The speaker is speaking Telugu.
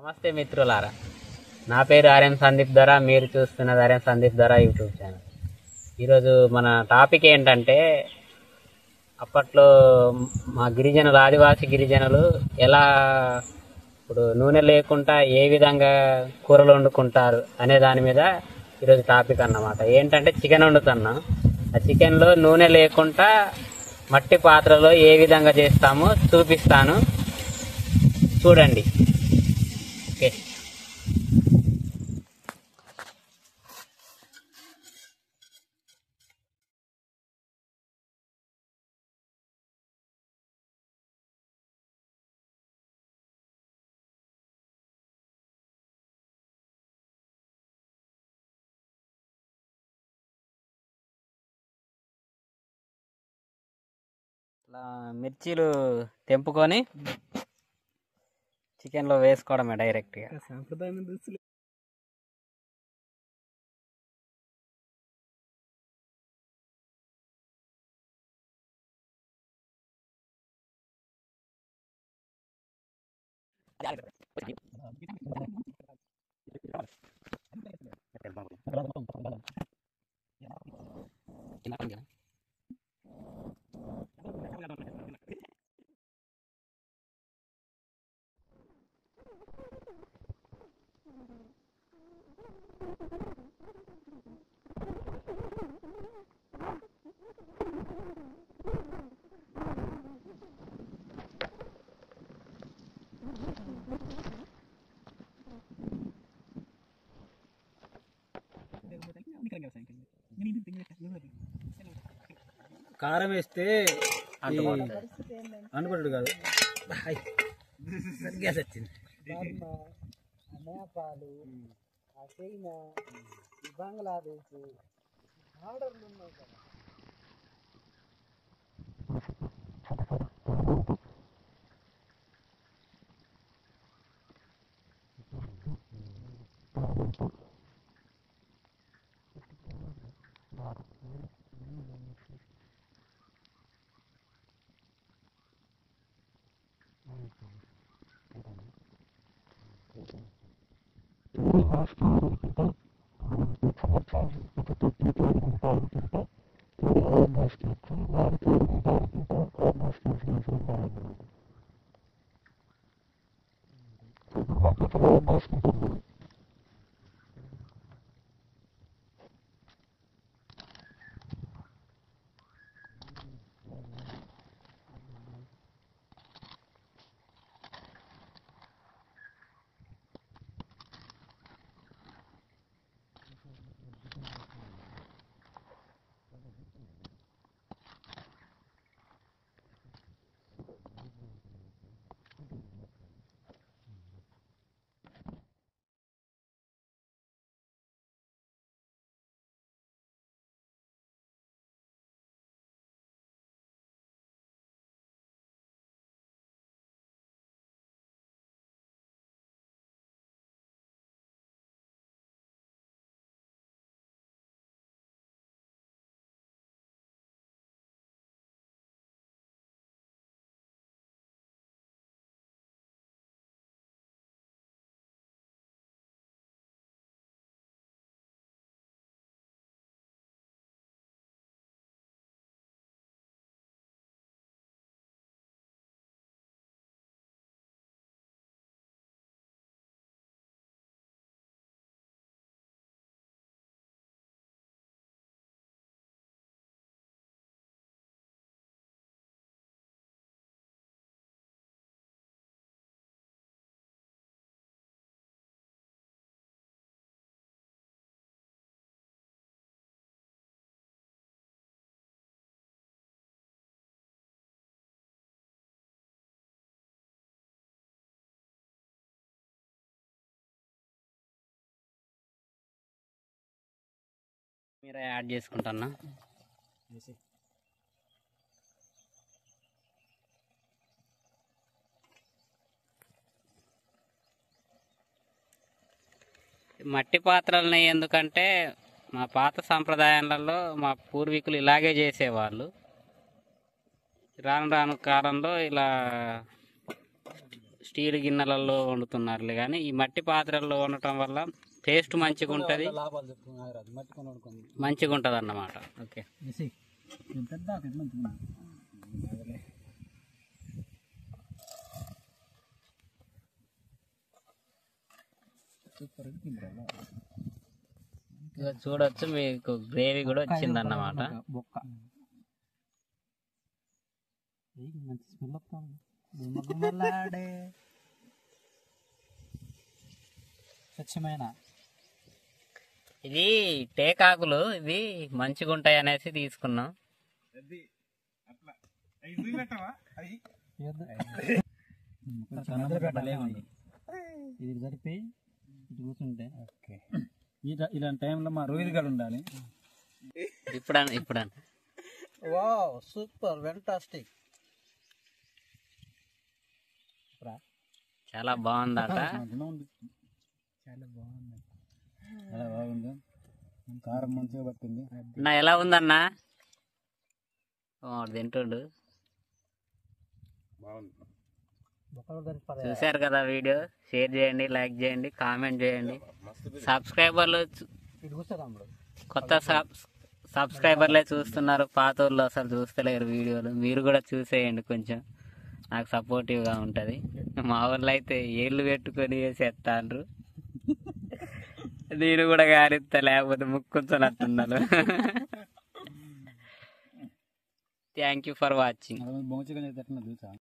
నమస్తే మిత్రులారా, నా పేరు ఆర్ఎం సందీప్ ధర. మీరు చూస్తున్నది ఆర్ఎం సందీప్ ధర యూట్యూబ్ ఛానల్. ఈరోజు మన టాపిక్ ఏంటంటే, అప్పట్లో మా గిరిజనులు, ఆదివాసీ గిరిజనులు ఎలా ఇప్పుడు నూనె లేకుండా ఏ విధంగా కూరలు వండుకుంటారు అనే దాని మీద ఈరోజు టాపిక్ అన్నమాట. ఏంటంటే చికెన్ వండుతున్నాం. ఆ చికెన్లో నూనె లేకుండా మట్టి పాత్రలో ఏ విధంగా చేస్తామో చూపిస్తాను, చూడండి. ఓకే, ఇట్లా మిర్చీలు తెంపుకొని చికెన్లో వేసుకోవడమే డైరెక్ట్గా. సాంప్రదాయం దుస్తులు కారం వేస్తే అనుకుంటాడు కాదు. గ్యాస్ వచ్చింది. నేపాలు, చైనా, బంగ్లాదేశ్ ఆర్డర్లు ఉన్నాయి కదా. మీరే యాడ్ చేసుకుంటున్నా. మట్టి పాత్రలని ఎందుకంటే మా పాత సాంప్రదాయాలలో మా పూర్వీకులు ఇలాగే చేసేవాళ్ళు. రాను రాను కాలంలో ఇలా స్టీల్ గిన్నెలలో వండుతున్నారులే కానీ ఈ మట్టి పాత్రల్లో వండటం వల్ల టేస్ట్ మంచిగా ఉంటుంది, లాభాలు చెప్పుకున్నారు, అది మట్టుకొని వండుకుంది. మంచిగా ఉంటుంది అన్నమాట. ఓకే, పెద్ద మంచిగా సూపర్. ఇక చూడొచ్చు మీకు గ్రేవీ కూడా వచ్చింది అన్నమాట. బొక్క మంచి స్మెల్ వస్తుంది. స్వచ్ఛమైన ఇది టేకాకులు, ఇవి మంచిగా ఉంటాయి అనేసి తీసుకున్నాం. ఇది సరిపోయి ఇటు కూర్చుంటే ఓకే. ఇలాంటి టైంలో మా రోహిత్ గారు ఉండాలి. ఇప్పుడు వావ్, సూపర్, ఫెంటాస్టిక్. చాలా బాగుందట. చాలా బాగుంది, చాలా బాగుంది. కారం మంచిగా పట్టింది. నా ఎలా ఉందన్నా? తింటుండు. చూశారు కదా వీడియో, షేర్ చేయండి, లైక్ చేయండి, కామెంట్ చేయండి. సబ్స్క్రైబర్లు కొత్త సబ్స్క్రైబర్లే చూస్తున్నారు, పాత వాళ్ళు అసలు చూస్తలేరు వీడియోలు. మీరు కూడా చూసేయండి, కొంచెం నాకు సపోర్టివ్గా ఉంటుంది. మా వాళ్ళు అయితే ఏళ్ళు పెట్టుకొని వేసేస్తాండ్రు, నేను కూడా గారిస్తా, లేకపోతే ముక్కుంటున్నట్టున్నారు. Thank you for watching.